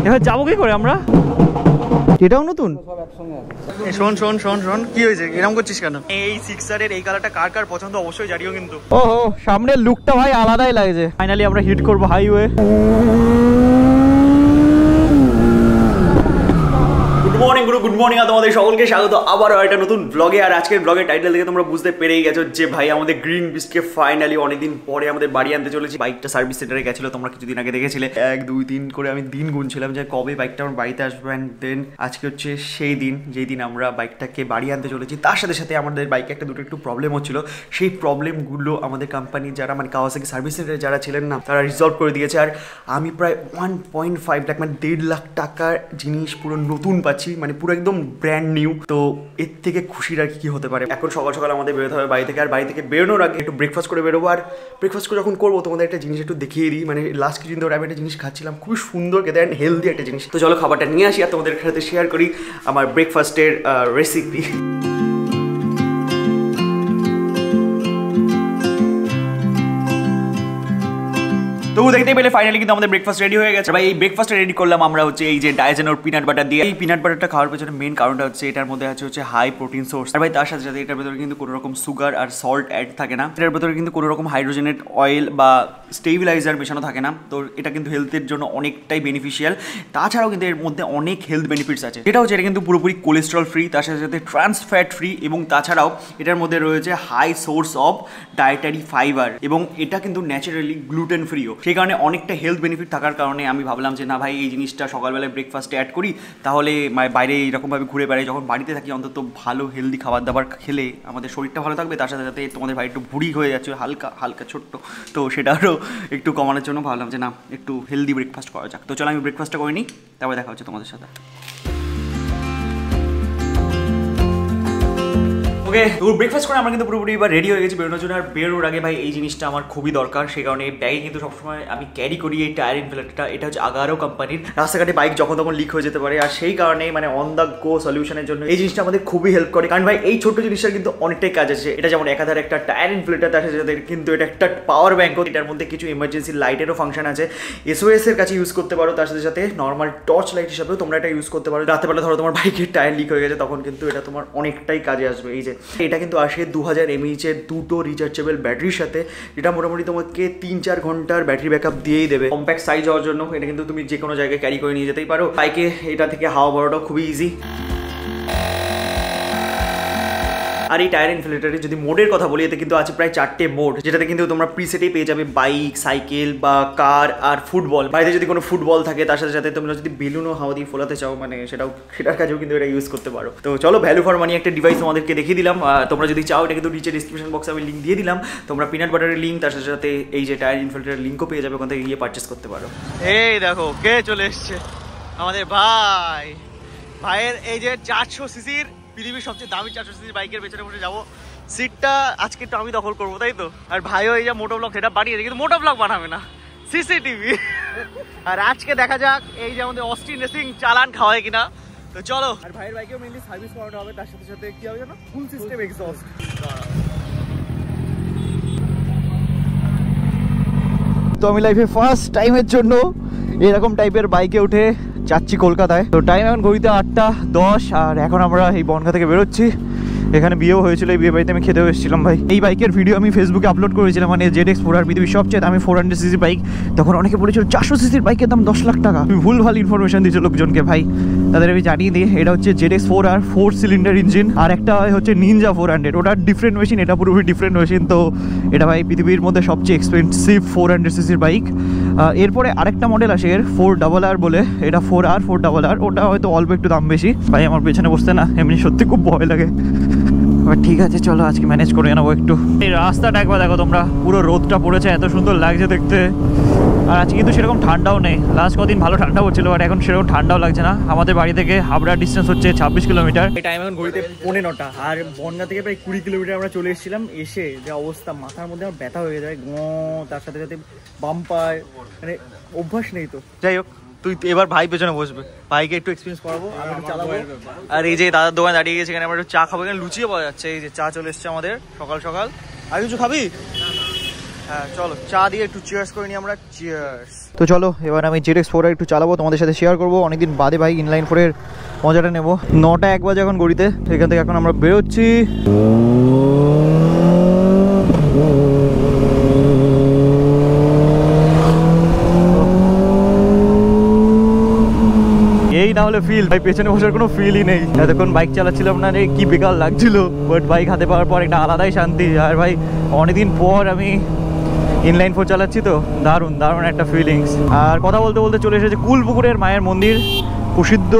এবার যাবো কি করে আমরা? এটাও নতুন। শোন শোন শোন শোন, কি হয়েছে এরকম করছিস কেন? এই সিক্সারের এই কালারটা কার কার পছন্দ অবশ্যই জানিও কিন্তু। ওহো, সামনের লুকটা ভাই আলাদাই লাগছে। ফাইনালি আমরা হিট করবো হাইওয়ে। গুড মর্নিং তোমাদের সকলকে স্বাগত আবারও একটা নতুন ব্লগে। আর আজকের ব্লগের টাইটেল থেকে তোমরা বুঝতে পেরেই গেছো যে ভাই আমাদের গ্রিন বিস্টকে ফাইনালি অনেকদিন পরে আমাদের বাড়ি আনতে চলেছি। বাইকটা সার্ভিস সেন্টারে গেছিলো, তোমরা কিছুদিন আগে দেখেছিলে। 1 2 3 করে আমি দিন গুনছিলাম যে কবে বাইকটা আমার বাড়িতে আসবে। অ্যান্ড দেন আজকে হচ্ছে সেই দিন যেই দিন আমরা বাইকটাকে বাড়ি আনতে চলেছি। তার সাথে সাথে আমাদের বাইকে একটা দুটো একটু প্রবলেম হচ্ছিল। সেই প্রবলেমগুলো আমাদের কোম্পানির যারা মানে কাওয়াসাকি সার্ভিস সেন্টারে যারা ছিলেন না, তারা রিজলভ করে দিয়েছে। আর আমি প্রায় 1.5 লাখ মানে 1.5 লাখ টাকার জিনিস পুরো নতুন পাচ্ছি, মানে পুরো একদম ব্র্যান্ড নিউ। তো এর থেকে খুশির আর কি হতে পারে। এখন সকাল সকাল আমাদের বেরোতে হবে বাড়ি থেকে। আর বাড়ি থেকে বেরোনোর আগে একটু ব্রেকফাস্ট করে বেরোবো। আর ব্রেকফাস্ট করে যখন করবো তোমাদের একটা জিনিস একটু দেখিয়ে দিই। মানে লাস্ট কিছুদিন ধরে আমি একটা জিনিস খাচ্ছিলাম, খুবই সুন্দর খেতে অ্যান্ড হেলদি একটা জিনিস। তো চলো খাবারটা নিয়ে আসি আর তোমাদের সাথে শেয়ার করি আমার ব্রেকফাস্টের রেসিপি। তো দেখতে পেলে ফাইনালি কিন্তু আমাদের ব্রেকফাস্ট রেডি হয়ে গেছে। ভাই এই ব্রেকফাস্ট রেডি করলাম আমরা হচ্ছে এই যে ডায়াজেনোর পিনাট বাটার দিয়ে। এই পিনাট বাটারটা খাওয়ার পেছনে মেন কারণটা হচ্ছে এটার মধ্যে আছে হচ্ছে হাই প্রোটিন সোর্স। আর ভাই তার সাথে সাথে এটার ভেতরে কিন্তু কোনো রকম সুগার আর সল্ট অ্যাড থাকে না। এটার ভেতরে কিন্তু কোনো রকম হাইড্রোজেনেট অয়েল বা স্টেবিলাইজার মেশানো থাকে না। তো এটা কিন্তু হেলথের জন্য অনেকটাই বেনিফিশিয়াল। তাছাড়াও কিন্তু এর মধ্যে অনেক হেলথ বেনিফিটস আছে। এটা হচ্ছে এটা কিন্তু পুরোপুরি কোলেস্ট্রল ফ্রি, তার সাথে সাথে ট্রান্স ফ্যাট ফ্রি, এবং তাছাড়াও এটার মধ্যে রয়েছে high source of dietary fibre, এবং এটা কিন্তু ন্যাচারালি গ্লুটেন ফ্রিও। সেই কারণে অনেকটা হেলথ বেনিফিট থাকার কারণে আমি ভাবলাম যে না ভাই এই জিনিসটা সকালবেলায় ব্রেকফাস্টে অ্যাড করি, তাহলে বাইরে এইরকমভাবে ঘুরে বেড়াই যখন বাড়িতে থাকি অন্তত ভালো হেলদি খাবার দাবার খেলে আমাদের শরীরটা ভালো থাকবে। তার সাথে সাথে তোমাদের ভাই একটু ভুড়ি হয়ে যাচ্ছে হালকা হালকা ছোট্ট, তো সেটা আরও একটু কমানোর জন্য ভাবলাম যে না একটু হেলদি ব্রেকফাস্ট করা যাক। তো চলো আমি ব্রেকফাস্টটা করে নিই, তারপরে দেখা হচ্ছে তোমাদের সাথে। ওকে, তো ব্রেকফাস্ট করে আমরা কিন্তু পুরোপুরি এবার রেডি হয়ে গেছি বেরোনোর জন্য। আর বেরোনোর আগে ভাই এই জিনিসটা আমার খুবই দরকার, সেই কারণে ব্যাগে কিন্তু সবসময় আমি ক্যারি করি এই টায়ার ইনফ্লেটরটা। এটা হচ্ছে আগারো কোম্পানির। রাস্তাঘাটে বাইক যখন তখন লিক হয়ে যেতে পারে, আর সেই কারণে মানে অন দ্য গো সলিউশনের জন্য এই জিনিসটা আমাদের খুবই হেল্প করে। কারণ ভাই এই ছোট্ট জিনিসটার কিন্তু অনেকটাই কাজ আছে। এটা যেমন একাধারে একটা টায়ার ইনফ্লেটর, তার সাথে কিন্তু এটা একটা পাওয়ার ব্যাঙ্কও। এটার মধ্যে কিছু ইমার্জেন্সি লাইটেরও ফাংশন আছে, SOS এর কাছে ইউজ করতে পারো। তার সাথে সাথে নর্মাল টর্চ লাইট হিসাবেও তোমরা এটা ইউজ করতে পারো। রাতেবেলা ধরো তোমার বাইকের টায়ার লিক হয়ে গেছে, তখন কিন্তু এটা তোমার অনেকটাই কাজে আসবে। এই যে এটা কিন্তু আসে 2000 mAh এর দুটো রিচার্জেবল ব্যাটারির সাথে, যেটা মোটামুটি তোমাকে 3-4 ঘন্টার ব্যাটারি ব্যাকআপ দিয়েই দেবে। কম্প্যাক্ট সাইজ হওয়ার জন্য এটা কিন্তু তুমি যে কোনো জায়গায় ক্যারি করে নিয়ে যেতেই পারো। বাইকে এটা থেকে হাওয়া ভরাটা খুবই ইজি। আর এই টায়ার ইনফ্লেটরের যদি মোডের কথা বলি, এতে কিন্তু আছে প্রায় 4টে মোড, যেটাতে কিন্তু তোমরা প্রিসেটেই পেয়ে যাবে বাইক, সাইকেল বা কার আর ফুটবল। বাড়িতে যদি কোনো ফুটবল থাকে, তার সাথে সাথে তোমরা যদি বেলুনও হাওয়া দিয়ে ফোলাতে চাও, মানে সেটার কাজেও কিন্তু এটা ইউজ করতে পারো। তো চলো ভ্যালু ফর মানি একটা ডিভাইস তোমাদেরকে দেখিয়ে দিলাম। তোমরা যদি চাও এটা কিন্তু নিচে ডিসক্রিপশন বক্সে আমি লিঙ্ক দিয়ে দিলাম। তোমরা পিনাট বাটারের লিঙ্ক, তার সাথে সাথে এই যে টায়ার ইনফ্লেটরের লিঙ্কও পেয়ে যাবে, ওখান থেকে গিয়ে পারচেস করতে পারো। এই দেখো কে চলে এসছে, আমাদের ভাইয়ের এই যে 400 সিসির পৃথিবীর সবচেয়ে দামি 400 সিসির বাইকের পেছনে বসে যাবো। সিটটা আজকে তো আমি দখল করবো, তাই তো? আর ভাইও এই যে মোটো ব্লগ সেটা বানিয়েছে, কিন্তু মোটো ব্লগ বানাবে না, সিসিটিভি। আর আজকে দেখা যাক এই যে আমাদের অস্টিন রেসিং চালান খাওয়ায় কিনা। তো চলো। আর ভাইয়ের বাইকেও মেনলি সার্ভিস করানো হবে, তার সাথে সাথে কি হবে জানো, ফুল সিস্টেম এক্সস্ট। তো আমি লাইফে ফার্স্ট টাইমের জন্য এরকম টাইপের বাইকে উঠে যাচ্ছি কলকাতায়। তো টাইম এখন ঘড়িতে 8:10, আর এখন আমরা এই বনগাঁ থেকে বেরোচ্ছি। এখানে বিয়েও হয়েছিল, এই বিয়ে বাড়িতে আমি খেতেও এসেছিলাম ভাই। এই বাইকের ভিডিও আমি ফেসবুকে আপলোড করেছিলাম, মানে ZX4R পৃথিবীর সবচেয়ে দামি 400 সিসি বাইক। তখন অনেকে বলেছিল 400 সিসির বাইকের দাম 10 লাখ টাকা। আমি ভুলভাল ইনফরমেশন দিয়েছি লোকজনকে ভাই, তাদের আমি জানিয়ে দিই এটা হচ্ছে ZX4R 4 সিলিন্ডার ইঞ্জিন, আর একটা হচ্ছে নিনজা 400, ওটা ডিফারেন্ট মেশিন, এটা পুরোপুরি ডিফারেন্ট মেশিন। তো এটা ভাই পৃথিবীর মধ্যে সবচেয়ে এক্সপেন্সিভ 400 সিসির বাইক। এরপরে আরেকটা মডেল আসে এর 4RR বলে, এটা 4R, ওটা হয়তো অল্প একটু দাম বেশি। ভাই আমার পেছনে বসতে না এমনি সত্যি খুব ভয় লাগে। ঠিক আছে চলো আজকে ম্যানেজ করে নেবো একটু। এই রাস্তাটা একবার দেখো তোমরা, পুরো রোদটা পড়েছে, এত সুন্দর লাগছে দেখতে। আর আজকে কিন্তু সেরকম ঠান্ডাও নেই। লাস্ট কদিন ভালো ঠান্ডা হচ্ছিল, আর এখন সেরকম ঠান্ডাও লাগছে না। আমাদের বাড়ি থেকে হাবড়ার ডিস্টেন্স হচ্ছে 26 কিলোমিটার। এই টাইম এখন ঘড়িতে 9:45, আর বনগাঁ থেকে প্রায় 20 কিলোমিটার আমরা চলে এসেছিলাম। এসে যে অবস্থা, মাথার মধ্যে আমার ব্যথা হয়ে যায়, তার সাথে সাথে বাম্পার, মানে অভ্যাস নেই। তো যাই হোক, তুই এবার ভাই পেছনে বসবে, ভাইকে একটু এক্সপিরিয়েন্স করাবো, আমি একটু চালাবো। আর এই যে দাদার দোকানে দাঁড়িয়ে গেছে, এখানে আমরা একটু চা খাবো। এখানে লুচিও পাওয়া যাচ্ছে, এই যে চা চলে এসছে আমাদের সকাল সকাল। আর কিছু খাবি? হ্যাঁ চলো চা দিয়ে একটু চিয়ার্স করে নিই আমরা। চিয়ার্স। তো চলো এবার আমি ZX4 একটু চালাবো, তোমাদের সাথে শেয়ার করবো। অনেকদিন বাদে ভাই ইনলাইন 4 এর মজাটা নেবো। 9টা 1 বাজে এখন ঘড়িতে, এখান থেকে এখন আমরা বেরোচ্ছি। এই না হলে ফিল ভাই, পেছনে বসার কোনো ফিলই নেই। এতক্ষণ বাইক চালাচ্ছিলাম না রে, কি বেকার লাগছিল, বাট বাইক হাতে পাওয়ার পর একটা আলাদাই শান্তি। আর ভাই অনেকদিন পর আমি ইনলাইন 4 চালাচ্ছি, তো দারুণ দারুণ একটা ফিলিংস। আর কথা বলতে বলতে চলে এসেছে কুলপুকুরের মায়ের মন্দির, প্রসিদ্ধ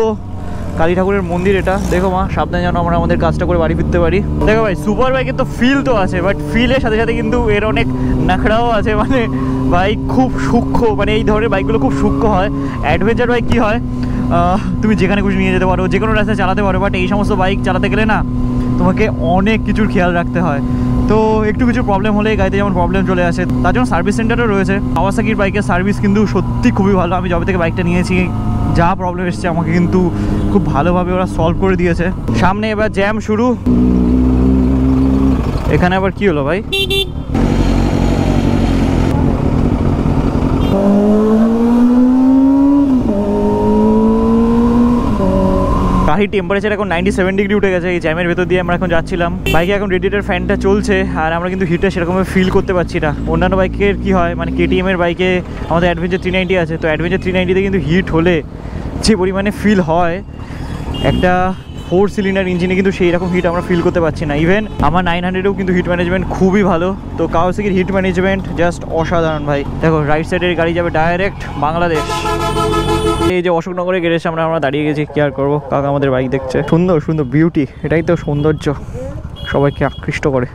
কালী ঠাকুরের মন্দির এটা। দেখো মা, সাবধানে যেন আমরা আমাদের কাজটা করে বাড়ি ফিরতে পারি। দেখো ভাই, সুপার বাইকের তো ফিল তো আছে, বাট ফিলের সাথে সাথে কিন্তু এর অনেক নাখড়াও আছে। মানে বাইক খুব সূক্ষ্ম, মানে এই ধরনের বাইকগুলো খুব সূক্ষ্ম হয়। অ্যাডভেঞ্চার বাইক কী হয়, তুমি যেখানে খুশি নিয়ে যেতে পারো, যে কোনো রাস্তায় চালাতে পারো। বাট এই সমস্ত বাইক চালাতে গেলে না, তোমাকে অনেক কিছুর খেয়াল রাখতে হয়। তো একটু কিছু প্রবলেম হলে গাড়িতে যেমন প্রবলেম চলে আসে, তার জন্য সার্ভিস সেন্টারও রয়েছে। কাওয়াসাকির বাইকের সার্ভিস কিন্তু সত্যি খুবই ভালো। আমি যবে থেকে বাইকটা নিয়েছি, যা প্রবলেম এসছে আমাকে কিন্তু খুব ভালোভাবে ওরা সলভ করে দিয়েছে। সামনে এবার জ্যাম শুরু। এখানে আবার কি হলো ভাই? গাড়ির টেম্পারেচার এখন 97 ডিগ্রি উঠে গেছে। এই জ্যামের ভেতর দিয়ে আমরা এখন যাচ্ছিলাম। বাইকে এখন রেডিয়েটর ফ্যানটা চলছে, আর আমরা কিন্তু হিটটা সেরকমভাবে ফিল করতে পারছি না। অন্যান্য বাইকের কি হয়, মানে KTM এর বাইকে আমাদের অ্যাডভেঞ্চার 390 আছে, তো অ্যাডভেঞ্চার 390তে কিন্তু হিট হলে যে পরিমাণে ফিল হয়, একটা 4 সিলিন্ডার ইঞ্জিনে কিন্তু সেই রকম হিট আমরা ফিল করতে পারছি না। ইভেন আমার 900এও কিন্তু হিট ম্যানেজমেন্ট খুবই ভালো। তো কাওয়াসাকির হিট ম্যানেজমেন্ট জাস্ট অসাধারণ ভাই। দেখো রাইট সাইডের গাড়ি যাবে ডাইরেক্ট বাংলাদেশ। এই যে অশোকনগরের গেটের সামনে আমরা দাঁড়িয়ে গেছি, কি আর করবো, কাকা আমাদের বাইক দেখছে। সুন্দর সুন্দর বিউটি, এটাই তো সৌন্দর্য, সবাইকে আকৃষ্ট করে।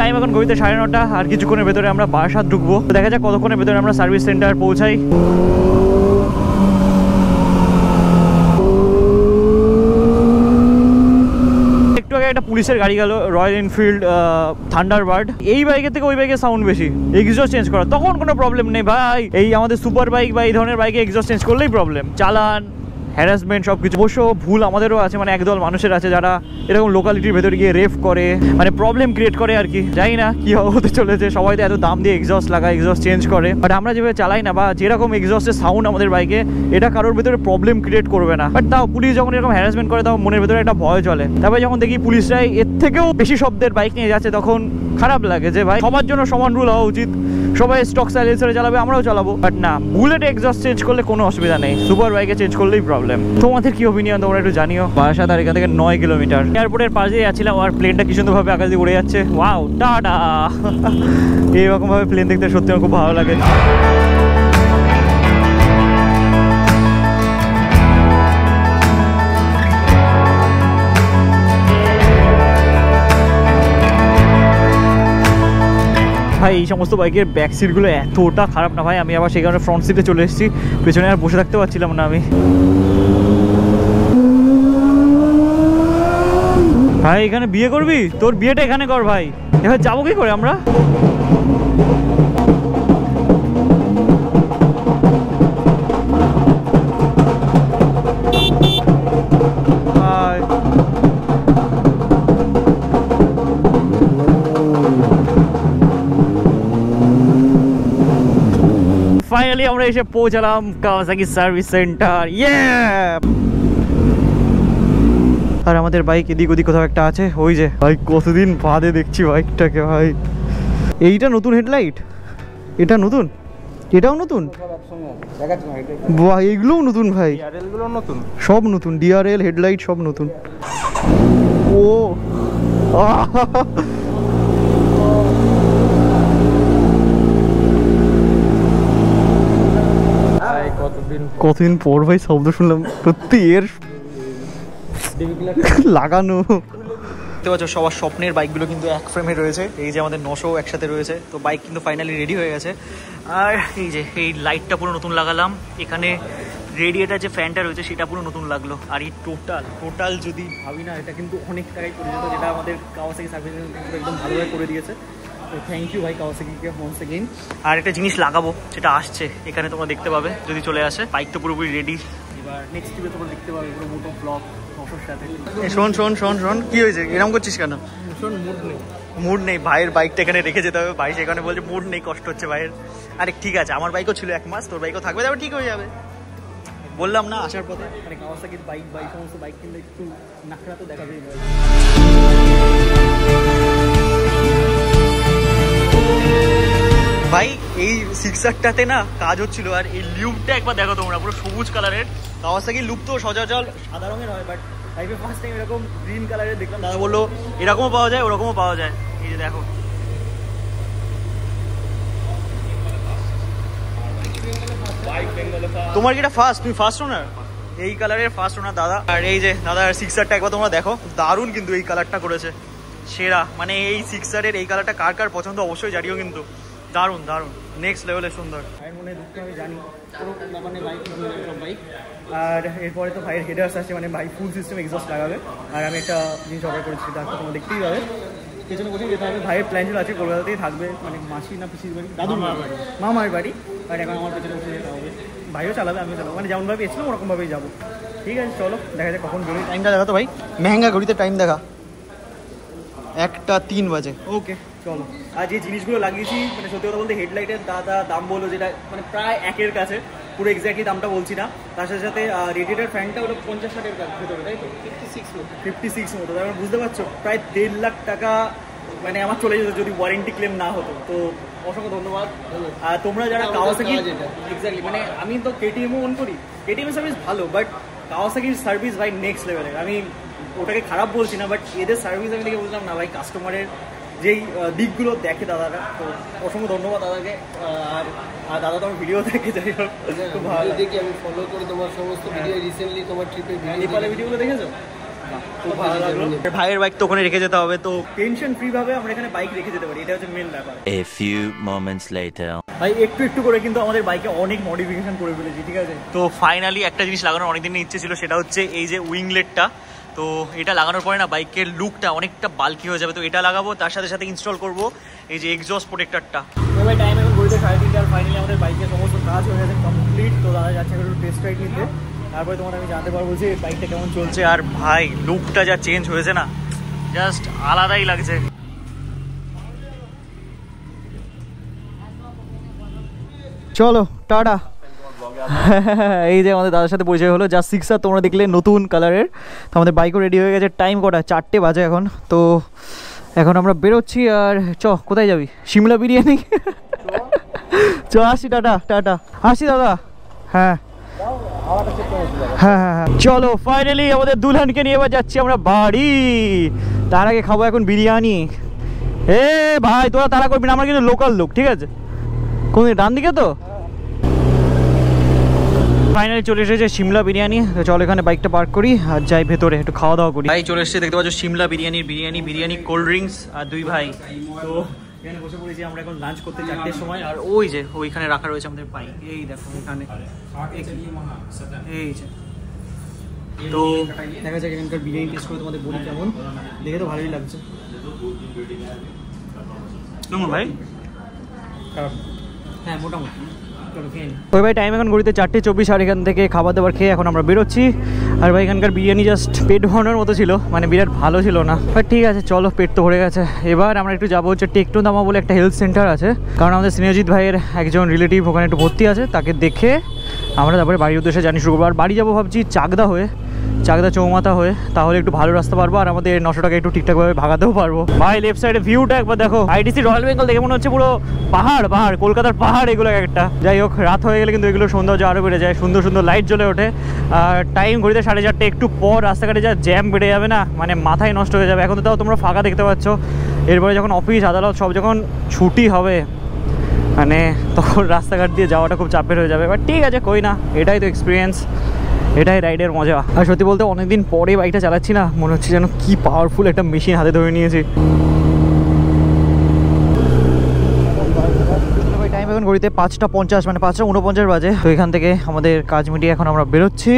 টাইম এখন ঘড়িতে 9:30, আর কিছুক্ষণের ভেতরে আমরা বারাসাত ঢুকবো। দেখা যাক কতক্ষণের ভেতরে আমরা সার্ভিস সেন্টার পৌঁছাই। একটু আগে একটা পুলিশের গাড়ি গেল, রয়্যাল এনফিল্ড থান্ডারবার্ড। এই বাইকের থেকে ওই বাইকের সাউন্ড বেশি, এক্সজস্ট চেঞ্জ করা তখন কোনো প্রবলেম নেই ভাই। এই আমাদের সুপার বাইক বা এই ধরনের বাইকে এক্সজস্ট চেঞ্জ করলেই প্রবলেম, চালান হ্যারাসমেন্ট সব কিছু। অবশ্য ভুল আমাদেরও আছে, মানে একদল মানুষের আছে যারা এরকম লোকালিটির ভেতরে গিয়ে রেফ করে, মানে প্রবলেম ক্রিয়েট করে আর কি। জানি না কি হতে চলেছে, সবাই তো এত দাম দিয়ে এক্সজস্ট লাগায়, এক্সজস্ট চেঞ্জ করে। বাট আমরা যেভাবে চালাই না, বা যেরকম এক্সজস্টের সাউন্ড আমাদের বাইকে, এটা কারোর ভেতরে প্রবলেম ক্রিয়েট করবে না। বাট তাও পুলিশ যখন এরকম হ্যারাসমেন্ট করে, তাও মনের ভেতরে একটা ভয় চলে। তারপরে যখন দেখি পুলিশরাই এর থেকেও বেশি শব্দের বাইক নিয়ে যাচ্ছে, তখন খারাপ লাগে যে ভাই সবার জন্য সমান রুল হওয়া উচিত। সবাই স্টক সাইলেন্সারে চালাবে, আমরাও চালাবো। বাট না, বুলেটে এক্সজস্ট চেঞ্জ করলে কোনো অসুবিধা নেই, সুপার বাইকে চেঞ্জ করলেই প্রবলেম। তোমাদের কি ওপিনিয়ন তোমরা একটু জানিও। বারাসাত আর এখান থেকে 9 কিলোমিটার। এয়ারপোর্টের পাশে যাচ্ছিলাম, আর প্লেনটা কি সুন্দরভাবে আকাশ দিয়ে উড়ে যাচ্ছে। Wow, tata. এইরকম ভাবে প্লেন দেখতে সত্যি আমার খুব ভালো লাগে। ভাই এই সমস্ত বাইকের ব্যাক সিটগুলো এতটা খারাপ না ভাই, আমি আবার সেই কারণে ফ্রন্ট সিটে চলে এসেছি। পেছনে আর বসে থাকতে পারছিলাম না আমি। ভাই এখানে বিয়ে করবি? তোর বিয়েটা এখানে কর ভাই। এবার যাবো কি করে আমরা? ফাইনালি আমরা এসে পৌঁছালাম কাওয়াসাকি সার্ভিস সেন্টার। ইয়ে! আর আমাদের বাইক এদিক ওদিক কোথাও একটা আছে। ওই যে ভাই, কতদিন বাদে দেখছি বাইকটাকে ভাই। এইটা নতুন হেডলাইট, এটা নতুন, এটাও নতুন। বাহ, এইগুলোও নতুন ভাই, সব নতুন। DRL হেডলাইট সব নতুন। ও কতদিন পর ভাই শব্দ শুনলাম সত্যি এর লাগানো। দেখতে পাচ্ছ সবার স্বপ্নের বাইকগুলো কিন্তু এক ফ্রেমে রয়েছে। এই যে আমাদের 900 একসাথে রয়েছে, তো বাইক কিন্তু ফাইনালি রেডি হয়ে গেছে। আর এই যে এই লাইটটা পুরো নতুন লাগালাম, এখানে রেডিয়েটার যে ফ্যানটা রয়েছে সেটা পুরো নতুন লাগলো। আর এই টোটাল যদি ভাবি না, এটা কিন্তু অনেক টাকায় করে যেত, যেটা আমাদের কাওয়াসাকি সার্ভিস একদম ভালোভাবে করে দিয়েছে। তো থ্যাংক ইউ ভাই কাওয়াসাকিকে ওয়ান্স এগেইন। আর একটা জিনিস লাগাবো, সেটা আসছে, এখানে তোমরা দেখতে পাবে যদি চলে আসে। বাইক তো পুরোপুরি রেডি। এবার নেক্সট ট্রিপে তোমরা দেখতে পাবে পুরো মোটো ব্লগ 900 তোর সাথে। শোন শোন শোন শোন, কি হয়েছে, এরকম করছিস কেন? শোন, মুড নেই। মুড নেই? ভাইয়ের বাইকটা এখানে রেখে যেতে হবে, ভাই সেখানে বলছে মুড নেই, কষ্ট হচ্ছে ভাইয়ের। আরে ঠিক আছে, আমার বাইকও ছিল 1 মাস, তোর বাইকও থাকবে, তারপর ঠিক হয়ে যাবে। বললাম না আসার পথে। মানে কাওয়াসাকির বাইক সমস্ত বাইক কিনলে একটু নাকড়া তো দেখা যায়। ভাই এই সিক্সারটাতে না কাজ হচ্ছিল, আর এই লুকটা একবার দেখো তোমরা, পুরো সবুজ কালারের। কাওয়াসাকির লুক তো সচরাচর সাদা রঙের হয়, বাট লাইফে ফার্স্ট টাইম এরকম গ্রিন কালারের দেখলাম। দাদা বললো এরকমও পাওয়া যায়, ওরকমও পাওয়া যায়। এই যে দেখো, তোমার কি এটা ফার্স্ট? তুমি ফার্স্ট ওনার? এই কালারের ফার্স্ট ওনার দাদা। আর এই যে দাদার সিক্সারটা একবার তোমরা দেখো, দারুণ কিন্তু এই কালারটা করেছে, সেরা। মানে এই সিক্সারের এই কালারটা কার কার পছন্দ অবশ্যই জানিও, কিন্তু দারুণ দারুণ, নেক্সট লেভেলে সুন্দর। ভাইয়ের মনে দুঃখ আমি জানি, মানে বাইক সব বাইক। আর এরপরে তো ভাইয়ের হেডার্স আছে, মানে ভাই ফুল সিস্টেম এক্সস্ট লাগাবে। আর আমি একটা জিনিস অর্ডার করেছি, তারপর তোমরা দেখতেই পাবে। পেছনে কোথায় যেতে হবে, ভাইয়ের প্ল্যান ছিল আছে কলকাতাতেই থাকবে, মানে মাসি না পিসির বাড়ি, দাদুর মামার বাড়ি। আর এখন আমার পেছনে বসে যেতে হবে, ভাইও চালাবে আমিও চালাবো, মানে যেমনভাবে এসেছিলাম ওরকমভাবেই যাবো। ঠিক আছে চলো, দেখা যায় কখন বেরোই। টাইমটা দেখা তো ভাই, মেহেঙ্গা ঘড়িতে টাইম দেখা, 1টা 3 বাজে। ওকে চলো। আর যে জিনিসগুলো লাগিয়েছি, মানে সত্যি কথা বলতে হেডলাইটের দাদা দাম বললো যেটা মানে প্রায় 1-এর কাছে, পুরো এক্স্যাক্টলি দামটা বলছি না। তার সাথে সাথে রেডিয়েটার ফ্যানটা হলো 50-60-এর ভেতরে, তাই তো 56 মতো। তারপরে বুঝতে পারছো প্রায় 1.5 লাখ টাকা মানে আমার চলে যেত যদি ওয়ারেন্টি ক্লেম না হতো। তো অসংখ্য ধন্যবাদ। আর তোমরা যারা কাওয়াসাকি, এক্স্যাক্টলি মানে আমি তো কেটিএমও অন করি, কেটিএমের সার্ভিস ভালো, বাট কাওয়াসাকির সার্ভিস ভাই নেক্সট লেভেলের। আমি ওটাকে খারাপ বলছি না, বাট এদের সার্ভিস আমি দেখে বললাম না ভাই, কাস্টমারের যেই দিকগুলো দেখে দাদারা। তো অসংখ্য ধন্যবাদ দাদাকে। আর দাদা তো আমার ভিডিও দেখে, যাই হোক খুব ভালো দেখি, আমি ফলো করি তোমার সমস্ত ভিডিও। রিসেন্টলি তোমার ট্রিপের নেপালের ভিডিওগুলো দেখেছো, খুব ভালো লাগলো। ভাইয়ের বাইক তো ওখানে রেখে যেতে হবে, তো টেনশন ফ্রি ভাবে আমরা এখানে বাইক রেখে যেতে পারি, এটা হচ্ছে মেন ব্যাপার। A few moments later. ভাই একটু একটু করে কিন্তু আমাদের বাইকে অনেক মডিফিকেশন করে ফেলেছি, ঠিক আছে। তো ফাইনালি একটা জিনিস লাগানোর অনেকদিনের ইচ্ছে ছিল, সেটা হচ্ছে এই যে উইংলেটটা। তো এটা লাগানোর পরে না বাইকের লুকটা অনেকটা বাল্কি হয়ে যাবে। তো এটা লাগাবো, তার সাথে সাথে ইনস্টল করব এই যে এক্সজস্ট প্রোটেক্টরটা। ভাই টাইম এখন ঘড়িতে 3:30, আর ফাইনালি আমাদের বাইকের সমস্ত কাজ হয়ে গেছে কমপ্লিট। তো দাদা যাচ্ছে একটু টেস্ট রাইড নিতে, তারপরে তোমার আমি জানতে পারবো যে বাইকটা কেমন চলছে। আর ভাই লুকটা যা চেঞ্জ হয়েছে না, জাস্ট আলাদাই লাগছে। চলো টাটা। এই যে আমাদের দাদার সাথে পরিচয় হলো, যা সিক্সার তোমরা দেখলে নতুন কালারের। তো আমাদের বাইকও রেডি হয়ে গেছে, টাইম কটা 4টে বাজে এখন। তো এখন আমরা বেরোচ্ছি। আর কোথায় যাবি? সিমলা বিরিয়ানি। আসি, টাটা টাটা, আসি দাদা। হ্যাঁ হ্যাঁ হ্যাঁ হ্যাঁ, চলো ফাইনালি আমাদের দুলহানকে নিয়ে এবার যাচ্ছি আমরা বাড়ি। তার আগে খাবো এখন বিরিয়ানি। এ ভাই তোরা তারা করবি না, আমরা কিন্তু লোকাল লোক, ঠিক আছে? কোন ডান দিকে তো। ফাইনালি চলে এসেছে সিমলা বিরিয়ানি। চলো এখানে বাইকটা পার্ক করি আর যাই ভেতরে একটু খাওয়া দাওয়া করি। ভাই চলে এসেছে, দেখতে পাচ্ছ সিমলা বিরিয়ানি কোল্ড ড্রিঙ্কস আর 2 ভাই। তো এখানে বসে পড়েছি আমরা এখন লাঞ্চ করতে 4টের সময়। আর ওই যে ওইখানে রাখা রয়েছে আমাদের বাইক, এই দেখো এখানে, এই যে। তো দেখা যাক এখানকার বিরিয়ানি টেস্ট করে তোমাদের বলি কেমন। দেখে তো ভালোই লাগছে। কেমন ভাই? হ্যাঁ মোটামুটি। ওই ভাই টাইম এখন ঘড়িতে 4:24, আর এখান থেকে খাবার দাবার খেয়ে এখন আমরা বেরোচ্ছি। আর ভাই এখানকার বিরিয়ানি জাস্ট পেট ভরানোর মতো ছিল, মানে বিরাট ভালো ছিল না। বাট ঠিক আছে চলো, পেট তো ভরে গেছে। এবার আমরা একটু যাবো হচ্ছে টেকনোদামা বলে একটা হেলথ সেন্টার আছে, কারণ আমাদের স্নেহজিৎ ভাইয়ের একজন রিলেটিভ ওখানে একটু ভর্তি আছে। তাকে দেখে আমরা তারপরে বাড়ির উদ্দেশ্যে জানি শুরু করবো। আর বাড়ি যাবো ভাবছি চাকদা চৌমাথা হয়ে, তাহলে একটু ভালো রাস্তা পারবো আর আমাদের 900 টাকা একটু ঠিকঠাকভাবে ভাগাতেও পারবো। ভাই লেফট সাইডে ভিউটা একবার দেখো, আইটিসি রয়্যাল বেঙ্গল দেখে মনে হচ্ছে পুরো পাহাড়, কলকাতার পাহাড় এগুলো একটা। যাই হোক রাত হয়ে গেলে কিন্তু এগুলো সৌন্দর্য আরও বেড়ে যায়, সুন্দর সুন্দর লাইট জ্বলে ওঠে। আর টাইম ঘড়িতে 4:30, একটু পর রাস্তাঘাটে যা জ্যাম বেড়ে যাবে না, মানে মাথায় নষ্ট হয়ে যাবে। এখন তো তাও তোমরা ফাঁকা দেখতে পাচ্ছ, এরপরে যখন অফিস আদালত সব যখন ছুটি হবে, মানে তখন রাস্তাঘাট দিয়ে যাওয়াটা খুব চাপের হয়ে যাবে। বাট ঠিক আছে, কই না, এটাই তো এক্সপিরিয়েন্স, এটাই রাইডের মজা। আর সত্যি বলতে অনেকদিন পরে বাইকটা চালাচ্ছি না, মনে হচ্ছে যেন কি পাওয়ারফুল একটা মেশিন হাতে ধরে নিয়েছি। টাইম এখন ঘড়িতে 5:50, মানে 5:49 বাজে। তো এখান থেকে আমাদের কাজ মিটিয়ে এখন আমরা বেরোচ্ছি।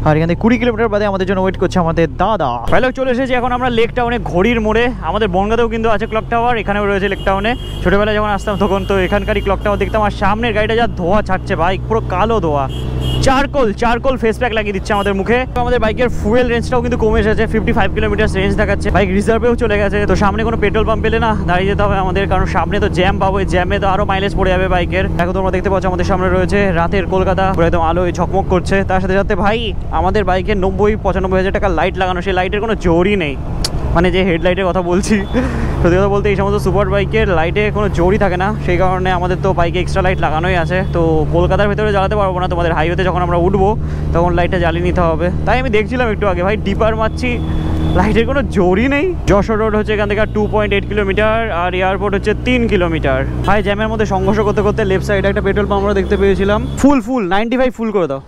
আর এখান থেকে 20 কিলোমিটার বাদে আমাদের জন্য ওয়েট করছে আমাদের দাদা। ভালো চলে এসেছি এখন আমরা লেক টাউনে, ঘড়ির মোড়ে। আমাদের বনগাঁতেও কিন্তু আছে ক্লক টাওয়ার, এখানেও রয়েছে লেক টাউনে। ছোটোবেলায় যখন আসতাম তখন তো এখানকারই ক্লক টাওয়ার দেখতাম। আর সামনের গাড়িটা যা ধোঁয়া ছাড়ছে ভাই, পুরো কালো ধোঁয়া, চারকোল ফেস প্যাক লাগিয়ে দিচ্ছে আমাদের মুখে। আমাদের বাইকের ফুয়েল রেঞ্জটাও কিন্তু কমে এসেছে, 55 কিলোমিটার রেঞ্জ দেখাচ্ছে। বাইক রিজার্ভেও চলে গেছে। তো সামনে কোনো পেট্রোল পাম্প পেলে না দাঁড়িয়ে যেতে হবে আমাদের, কারণ সামনে তো জ্যাম পাবো, এই জ্যামে তো আরো মাইলেজ পড়ে যাবে বাইকের। এখন তোমরা দেখতে পাচ্ছ আমাদের সামনে রয়েছে রাতের কলকাতা, একদম আলোয় ঝকমক করছে। তার সাথে সাথে ভাই আমাদের বাইকে 90-95 হাজার টাকা লাইট লাগানো, সেই লাইটের কোনো জোরই নেই। মানে যে হেডলাইটের কথা বলছি, সত্যি কথা বলতে এই সমস্ত সুপার বাইকের লাইটে কোনো জোরই থাকে না, সেই কারণে আমাদের তো বাইকে এক্সট্রা লাইট লাগানোই আছে। তো কলকাতার ভেতরে জ্বালাতে পারবো না, তোমাদের হাইওয়েতে যখন আমরা উঠবো তখন লাইটটা জ্বালিয়ে নিতে হবে। তাই আমি দেখছিলাম একটু আগে, ভাই ডিপার মারছি, লাইটের কোনো জোরই নেই। যশোর রোড হচ্ছে এখান থেকে 2.8 কিলোমিটার, আর এয়ারপোর্ট হচ্ছে 3 কিলোমিটার। ভাই জ্যামের মধ্যে সংঘর্ষ করতে করতে লেফট সাইডে একটা পেট্রোল পাম্প আমরা দেখতে পেয়েছিলাম। ফুল 95 ফুল করে দাও।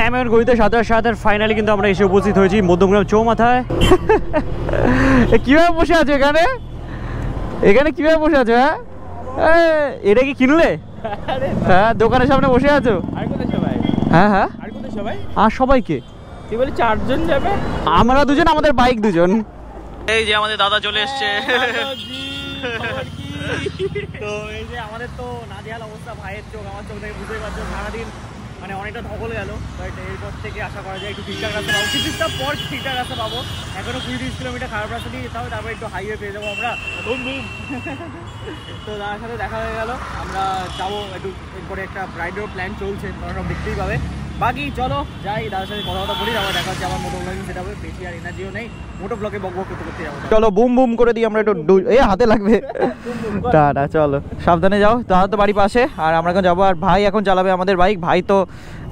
টাইম এখন ঘড়িতে 7:07, আর ফাইনালি কিন্তু আমরা এসে উপস্থিত হয়েছি মধ্যমগ্রাম চৌমাথায়। কিভাবে বসে আছো এখানে কিভাবে বসে আছো? হ্যাঁ এটা কি কিনলে? হ্যাঁ দোকানের সামনে বসে আছো? হ্যাঁ আর সবাইকে তুই বলি 4 জন যাবে, আমরা 2 জন, আমাদের বাইক 2 জন। এই যে আমাদের দাদা চলে এসছে। তো এই যে আমাদের তো নাজেহাল অবস্থা, ভাইয়ের চোখ আমার চোখ থেকে বুঝতেই পারছো, সারাদিন মানে অনেকটা ধকল গেল। বাট এরপর থেকে আশা করা যায় একটু ঠিকঠাক রাস্তা পাবো, কিছুটা পর ঠিকঠাক রাস্তা পাবো। এখনো 20-30 কিলোমিটার খারাপ রাস্তা দিয়ে যেতে হবে, তারপর একটু হাইওয়ে পেয়ে যাবো আমরা। তো দাদার সাথে দেখা হয়ে গেল, আমরা যাবো একটু এরপরে একটা ব্রাইডেরও প্ল্যান চলছে, তোমরা সব দেখতেই পাবে। বাকি চলো যাই, দাদার সাথে কথা বলি, আবার দেখা হচ্ছে আমার মোটো ব্লগিং সেটা হবে। বেশি আর এনার্জিও নেই মোটো ব্লগে বক করতে যাবো। চলো বুম করে দিই আমরা একটু, এই হাতে লাগবে। টাটা, চলো সাবধানে যাও। দাদা তো বাড়ি পাশে, আর আমরা এখন যাবো। আর ভাই এখন চালাবে আমাদের বাইক। ভাই তো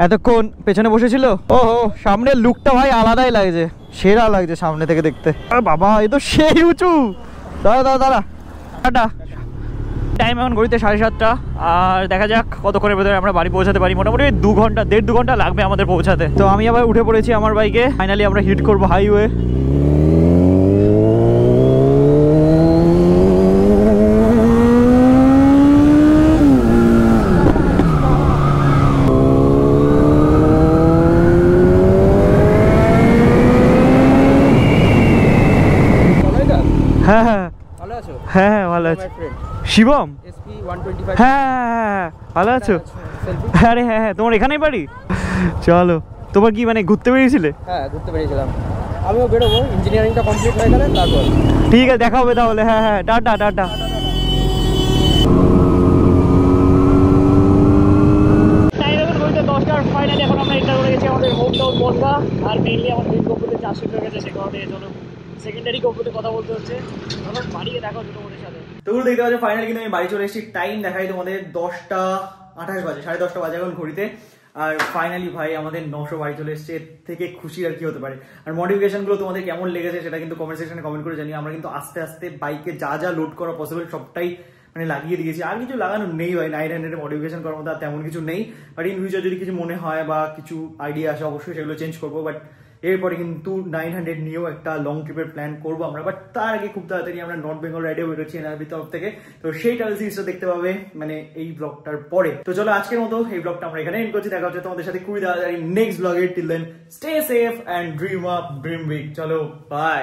এতক্ষণ পেছনে বসেছিল। ওহো সামনের লুকটা ভাই আলাদাই লাগছে, সেরা লাগছে সামনে থেকে দেখতে। বাবা এ তো সেই উঁচু। দাদা টাটা। টাইম এখন ঘড়িতে 7:30, আর দেখা যাক কতক্ষণের ভেতরে আমরা বাড়ি পৌঁছাতে পারি। মোটামুটি 1.5 ঘন্টা লাগবে আমাদের পৌঁছাতে। তো আমি আবার উঠে পড়েছি আমার বাইকে, ফাইনালি আমরা হিট করবো হাইওয়ে। হ্যাঁ ভালো আছো? হ্যাঁ ভালো আছি। শিবম, হ্যাঁ ভালো আছো? আরে হ্যাঁ তোমার এখানেই বাড়ি? চলো, তোমার কি মানে ঘুরতে বেরিয়েছিলে? হ্যাঁ ঘুরতে বেরিয়েছিলাম, আমিও বেরোবো, ইঞ্জিনিয়ারিংটা কমপ্লিট হয়ে গেলে তারপর। ঠিক আছে দেখা হবে তাহলে। হ্যাঁ টাটা। ফাইনালি এখন আমরা এন্টার করে গেছি আমাদের হোম টাউন বনগাঁ। আর মেইনলি আমার মেইন গল্পতে চাষ শুরু হয়ে গেছে, সে কারণে চলো সেকেন্ডারি গল্পতে কথা বলতে হচ্ছে। এখন বাড়িয়ে দেখা হচ্ছে তোমাদের সাথে। তো দেখতে পাচ্ছ ফাইনালি কিন্তু আমি বাড়ি চলে এসেছি। টাইম দেখাই তোমাদের 10:28 বাজে, 10:30 বাজে এখন ঘড়িতে। আর ফাইনালি ভাই আমাদের 900 বাড়ি চলে এসছে, এর থেকে খুশি আর কি হতে পারে। আর মডিফিকেশন গুলো তোমাদের কেমন লেগেছে সেটা কিন্তু কমেন্ট সেকশনে কমেন্ট করে জানিয়ে। আমরা কিন্তু আস্তে আস্তে বাইকে যা লোড করা পসিবল সবটাই মানে লাগিয়ে দিয়েছি। আর কিছু লাগানো নেই ভাই, 900 মডিফিকেশন করার মতো আর তেমন কিছু নেই। বাট ইন ফিউচার যদি কিছু মনে হয় বা কিছু আইডিয়া আসে অবশ্যই সেগুলো চেঞ্জ করবো। বাট এরপরে কিন্তু 900 নিয়েও একটা লং ট্রিপের প্ল্যান করবো আমরা। বাট তার আগে খুব তাড়াতাড়ি আমরা নর্থ বেঙ্গল রাইডে বেরোচ্ছি এনআরবির তরফ থেকে। তো সেই ট্রাভেল সিরিজটা দেখতে পাবে মানে এই ব্লগটার পরে। তো চলো আজকের মতো এই ব্লগটা আমরা এখানে এন্ড করছি। দেখা হচ্ছে তোমাদের সাথে খুবই তাড়াতাড়ি নেক্সট ব্লগে। Till then stay safe and dream up, dream big. চলো বাই।